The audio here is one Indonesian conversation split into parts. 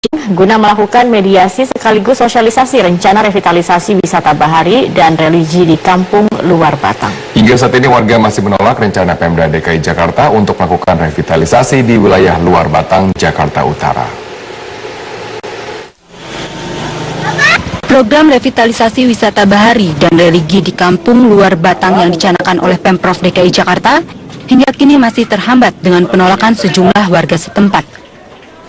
guna melakukan mediasi sekaligus sosialisasi rencana revitalisasi wisata bahari dan religi di kampung luar Batang. Hingga saat ini warga masih menolak rencana Pemda DKI Jakarta untuk melakukan revitalisasi di wilayah luar Batang, Jakarta Utara. Program revitalisasi wisata bahari dan religi di kampung luar Batang yang dicanangkan oleh Pemprov DKI Jakarta hingga kini masih terhambat dengan penolakan sejumlah warga setempat.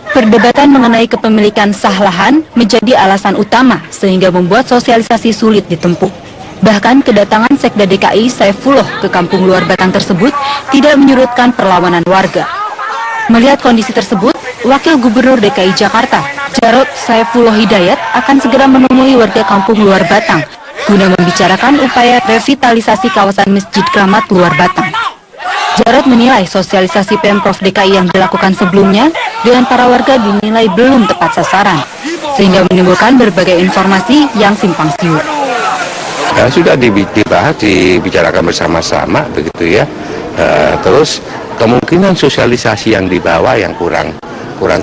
Perdebatan mengenai kepemilikan sah lahan menjadi alasan utama sehingga membuat sosialisasi sulit ditempuh. Bahkan kedatangan Sekda DKI Saifullah ke kampung luar Batang tersebut tidak menyurutkan perlawanan warga. Melihat kondisi tersebut, Wakil Gubernur DKI Jakarta, Jarod Saifullah Hidayat akan segera menemui warga kampung luar Batang guna membicarakan upaya revitalisasi kawasan Masjid Keramat luar Batang. Jarod menilai sosialisasi Pemprov DKI yang dilakukan sebelumnya dengan para warga dinilai belum tepat sasaran, sehingga menimbulkan berbagai informasi yang simpang siur. Ya, sudah dibahas, dibicarakan bersama-sama begitu ya. Terus kemungkinan sosialisasi yang dibawa yang kurang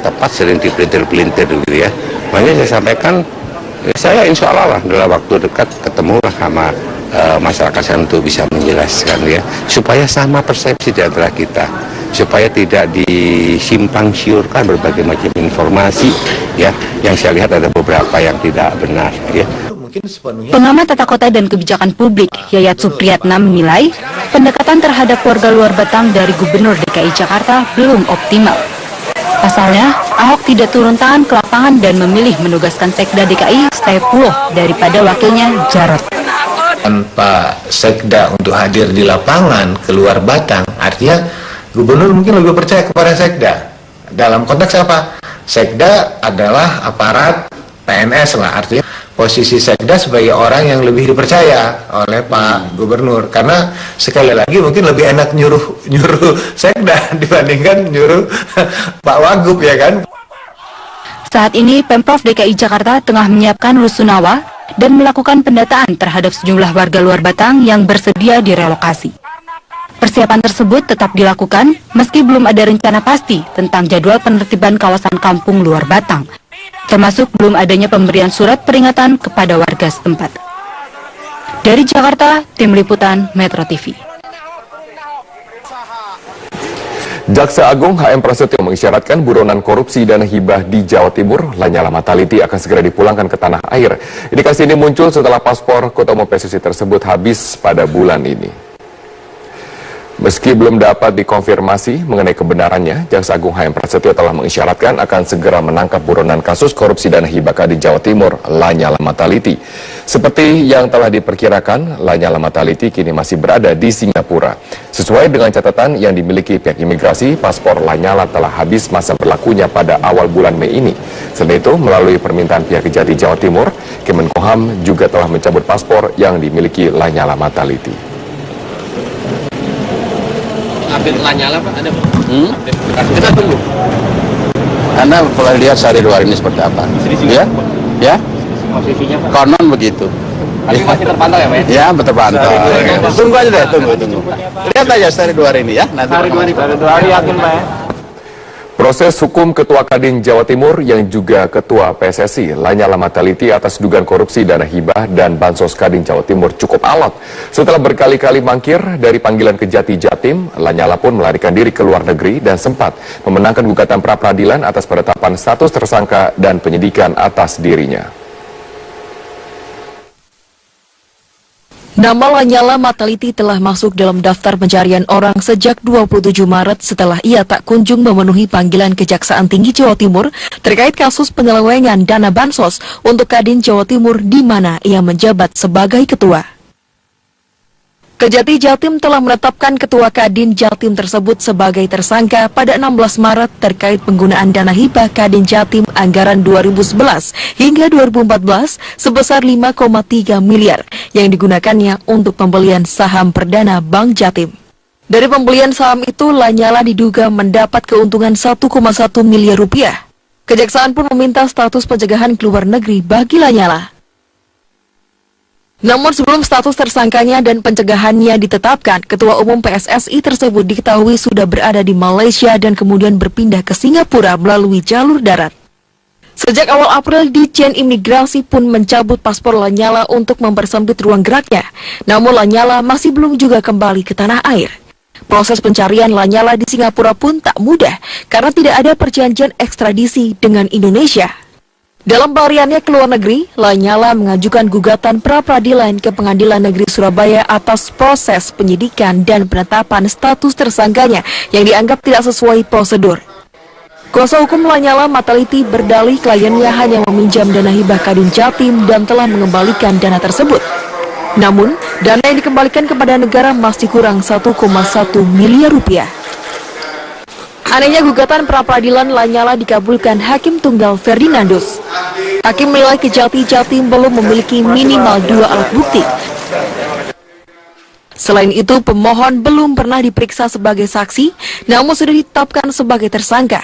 tepat, sering dipelintir-pelintir gitu ya. Makanya saya sampaikan, saya insya Allah dalam waktu dekat ketemulah sama masyarakat untuk bisa menjelaskan ya, supaya sama persepsi di antara kita, supaya tidak disimpang siurkan berbagai macam informasi ya, yang saya lihat ada beberapa yang tidak benar ya. Pengamat tata kota dan kebijakan publik Yayat Supriyatna menilai pendekatan terhadap warga luar Batang dari Gubernur DKI Jakarta belum optimal. Pasalnya, Ahok tidak turun tangan ke lapangan dan memilih menugaskan Sekda DKI Saifullah daripada wakilnya Jarod. Pak Sekda untuk hadir di lapangan keluar Batang, artinya gubernur mungkin lebih percaya kepada Sekda. Dalam konteks apa? Sekda adalah aparat PNS lah, artinya posisi Sekda sebagai orang yang lebih dipercaya oleh Pak Gubernur, karena sekali lagi mungkin lebih enak nyuruh Sekda dibandingkan nyuruh Pak Wagub ya kan. Saat ini Pemprov DKI Jakarta tengah menyiapkan rusunawa dan melakukan pendataan terhadap sejumlah warga luar Batang yang bersedia direlokasi. Persiapan tersebut tetap dilakukan meski belum ada rencana pasti tentang jadwal penertiban kawasan kampung luar Batang, termasuk belum adanya pemberian surat peringatan kepada warga setempat. Dari Jakarta, Tim Liputan Metro TV. Jaksa Agung HM Prasetyo mengisyaratkan buronan korupsi dana hibah di Jawa Timur, Lanyala Mataliti, akan segera dipulangkan ke tanah air. Indikasi ini muncul setelah paspor Ketua Umum PSSI tersebut habis pada bulan ini. Meski belum dapat dikonfirmasi mengenai kebenarannya, Jaksa Agung HM Prasetyo telah mengisyaratkan akan segera menangkap buronan kasus korupsi dana hibah di Jawa Timur, Lanyala Mataliti. Seperti yang telah diperkirakan, Lanyala Mataliti kini masih berada di Singapura. Sesuai dengan catatan yang dimiliki pihak imigrasi, paspor Lanyala telah habis masa berlakunya pada awal bulan Mei ini. Selain itu, melalui permintaan pihak Kejati Jawa Timur, Kemenkumham juga telah mencabut paspor yang dimiliki Lanyala Mataliti. Update Lanyala Pak, ada Pak? Kita tunggu. Anda boleh lihat sehari dua hari ini seperti apa? Ya? Ya? Posisinya Pak? Konon begitu. Tapi masih terpantau ya Pak? Ya, terpantau. Tunggu aja deh, tunggu. Lihat aja sehari dua hari ini ya. Nanti Hari dua hari yakin Pak ya? Proses hukum Ketua Kadin Jawa Timur yang juga Ketua PSSI Lanyala Mataliti atas dugaan korupsi dana hibah dan bansos Kadin Jawa Timur cukup alot. Setelah berkali-kali mangkir dari panggilan Kejati Jatim, Lanyala pun melarikan diri ke luar negeri dan sempat memenangkan gugatan pra-peradilan atas penetapan status tersangka dan penyidikan atas dirinya. Nama Lanyala Mataliti telah masuk dalam daftar pencarian orang sejak 27 Maret setelah ia tak kunjung memenuhi panggilan Kejaksaan Tinggi Jawa Timur terkait kasus penyelewengan dana bansos untuk Kadin Jawa Timur di mana ia menjabat sebagai ketua. Kejati Jatim telah menetapkan Ketua Kadin Jatim tersebut sebagai tersangka pada 16 Maret terkait penggunaan dana hibah Kadin Jatim anggaran 2011 hingga 2014 sebesar 5,3 miliar yang digunakannya untuk pembelian saham perdana Bank Jatim. Dari pembelian saham itu, Lanyala diduga mendapat keuntungan 1,1 miliar rupiah. Kejaksaan pun meminta status pencegahan ke luar negeri bagi Lanyala. Namun sebelum status tersangkanya dan pencegahannya ditetapkan, Ketua Umum PSSI tersebut diketahui sudah berada di Malaysia dan kemudian berpindah ke Singapura melalui jalur darat. Sejak awal April, Ditjen Imigrasi pun mencabut paspor Lanyala untuk mempersempit ruang geraknya. Namun Lanyala masih belum juga kembali ke tanah air. Proses pencarian Lanyala di Singapura pun tak mudah karena tidak ada perjanjian ekstradisi dengan Indonesia. Dalam pelariannya ke luar negeri, Lanyala mengajukan gugatan pra-peradilan ke Pengadilan Negeri Surabaya atas proses penyidikan dan penetapan status tersangkanya yang dianggap tidak sesuai prosedur. Kuasa hukum Lanyala Mataliti berdalih kliennya hanya meminjam dana hibah Kadin Jatim dan telah mengembalikan dana tersebut. Namun, dana yang dikembalikan kepada negara masih kurang 1,1 miliar rupiah. Anehnya gugatan pra-peradilan Lanyala dikabulkan Hakim Tunggal Ferdinandus. Hakim menilai Kejati Jatim belum memiliki minimal 2 alat bukti. Selain itu, pemohon belum pernah diperiksa sebagai saksi, namun sudah ditetapkan sebagai tersangka.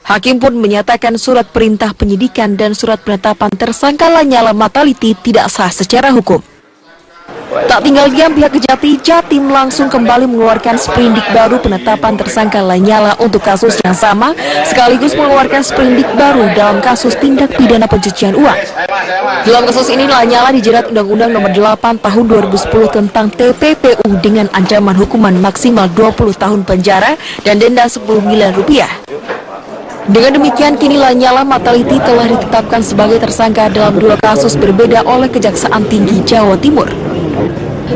Hakim pun menyatakan surat perintah penyidikan dan surat penetapan tersangka Lanyala Mataliti tidak sah secara hukum. Tak tinggal diam, pihak Kejati Jatim langsung kembali mengeluarkan sprindik baru penetapan tersangka Lanyala untuk kasus yang sama, sekaligus mengeluarkan sprindik baru dalam kasus tindak pidana pencucian uang. Dalam kasus ini, Lanyala dijerat Undang-Undang Nomor 8 Tahun 2010 tentang TPPU dengan ancaman hukuman maksimal 20 tahun penjara dan denda 10 miliar rupiah. Dengan demikian, kini Lanyala Mataliti telah ditetapkan sebagai tersangka dalam 2 kasus berbeda oleh Kejaksaan Tinggi Jawa Timur.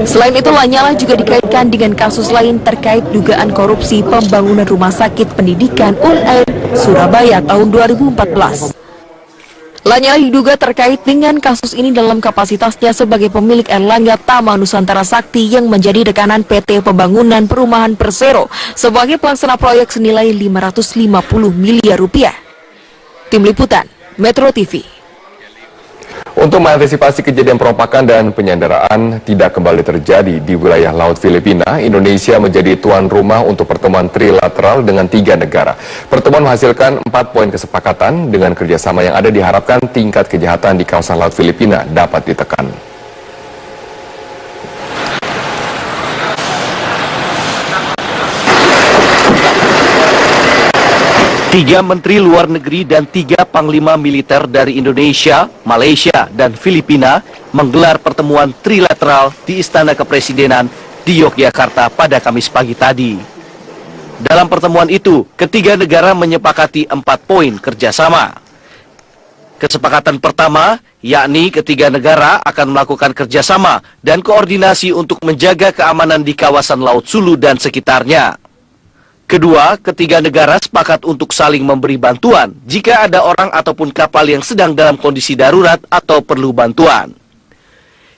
Selain itu, Lanyala juga dikaitkan dengan kasus lain terkait dugaan korupsi pembangunan Rumah Sakit Pendidikan Unair Surabaya tahun 2014. Lanyala diduga terkait dengan kasus ini dalam kapasitasnya sebagai pemilik Erlangga Tama Nusantara Sakti yang menjadi rekanan PT Pembangunan Perumahan Persero sebagai pelaksana proyek senilai 550 miliar rupiah. Tim Liputan, Metro TV. Untuk mengantisipasi kejadian perompakan dan penyanderaan tidak kembali terjadi di wilayah Laut Filipina, Indonesia menjadi tuan rumah untuk pertemuan trilateral dengan 3 negara. Pertemuan menghasilkan 4 poin kesepakatan. Dengan kerjasama yang ada diharapkan tingkat kejahatan di kawasan Laut Filipina dapat ditekan. Tiga Menteri Luar Negeri dan 3 Panglima Militer dari Indonesia, Malaysia, dan Filipina menggelar pertemuan trilateral di Istana Kepresidenan di Yogyakarta pada Kamis pagi tadi. Dalam pertemuan itu, ketiga negara menyepakati 4 poin kerjasama. Kesepakatan pertama, yakni ketiga negara akan melakukan kerjasama dan koordinasi untuk menjaga keamanan di kawasan Laut Sulu dan sekitarnya. Kedua, ketiga negara sepakat untuk saling memberi bantuan jika ada orang ataupun kapal yang sedang dalam kondisi darurat atau perlu bantuan.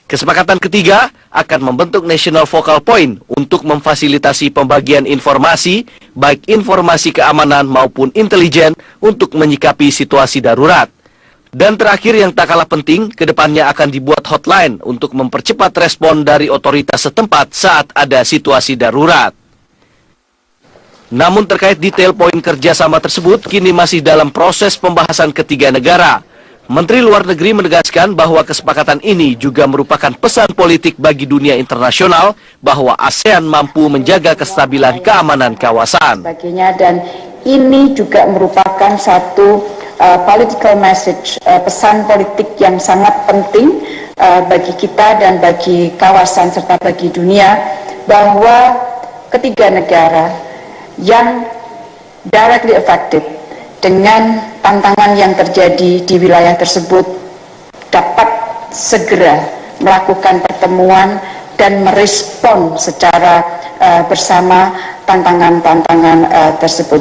Kesepakatan ketiga akan membentuk National Focal Point untuk memfasilitasi pembagian informasi, baik informasi keamanan maupun intelijen untuk menyikapi situasi darurat. Dan terakhir yang tak kalah penting, kedepannya akan dibuat hotline untuk mempercepat respon dari otoritas setempat saat ada situasi darurat. Namun terkait detail poin kerjasama tersebut kini masih dalam proses pembahasan ketiga negara. Menteri Luar Negeri menegaskan bahwa kesepakatan ini juga merupakan pesan politik bagi dunia internasional bahwa ASEAN mampu menjaga kestabilan keamanan kawasan. Dan ini juga merupakan satu political message, pesan politik yang sangat penting bagi kita dan bagi kawasan serta bagi dunia bahwa ketiga negara yang directly affected dengan tantangan yang terjadi di wilayah tersebut dapat segera melakukan pertemuan dan merespon secara bersama tantangan-tantangan tersebut.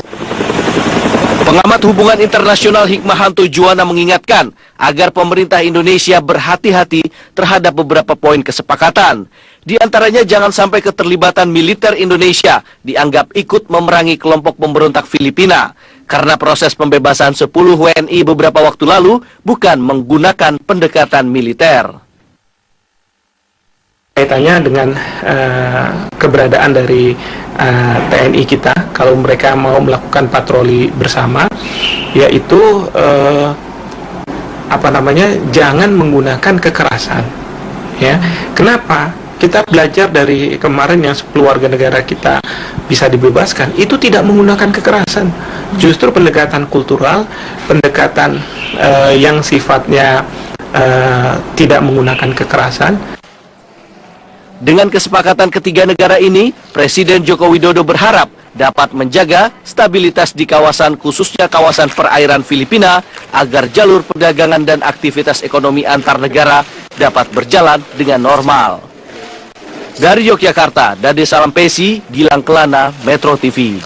Pengamat hubungan internasional Hikmahanto Juwana mengingatkan agar pemerintah Indonesia berhati-hati terhadap beberapa poin kesepakatan. Di antaranya jangan sampai keterlibatan militer Indonesia dianggap ikut memerangi kelompok pemberontak Filipina karena proses pembebasan 10 WNI beberapa waktu lalu bukan menggunakan pendekatan militer. Kaitannya dengan keberadaan dari TNI kita, kalau mereka mau melakukan patroli bersama, yaitu jangan menggunakan kekerasan. Ya, kenapa? kita belajar dari kemarin yang 10 warga negara kita bisa dibebaskan, itu tidak menggunakan kekerasan. Justru pendekatan kultural, pendekatan yang sifatnya tidak menggunakan kekerasan. Dengan kesepakatan ketiga negara ini, Presiden Joko Widodo berharap dapat menjaga stabilitas di kawasan, khususnya kawasan perairan Filipina, agar jalur perdagangan dan aktivitas ekonomi antar negara dapat berjalan dengan normal. Dari Yogyakarta, Dade Salampesi, Gilang Kelana, Metro TV.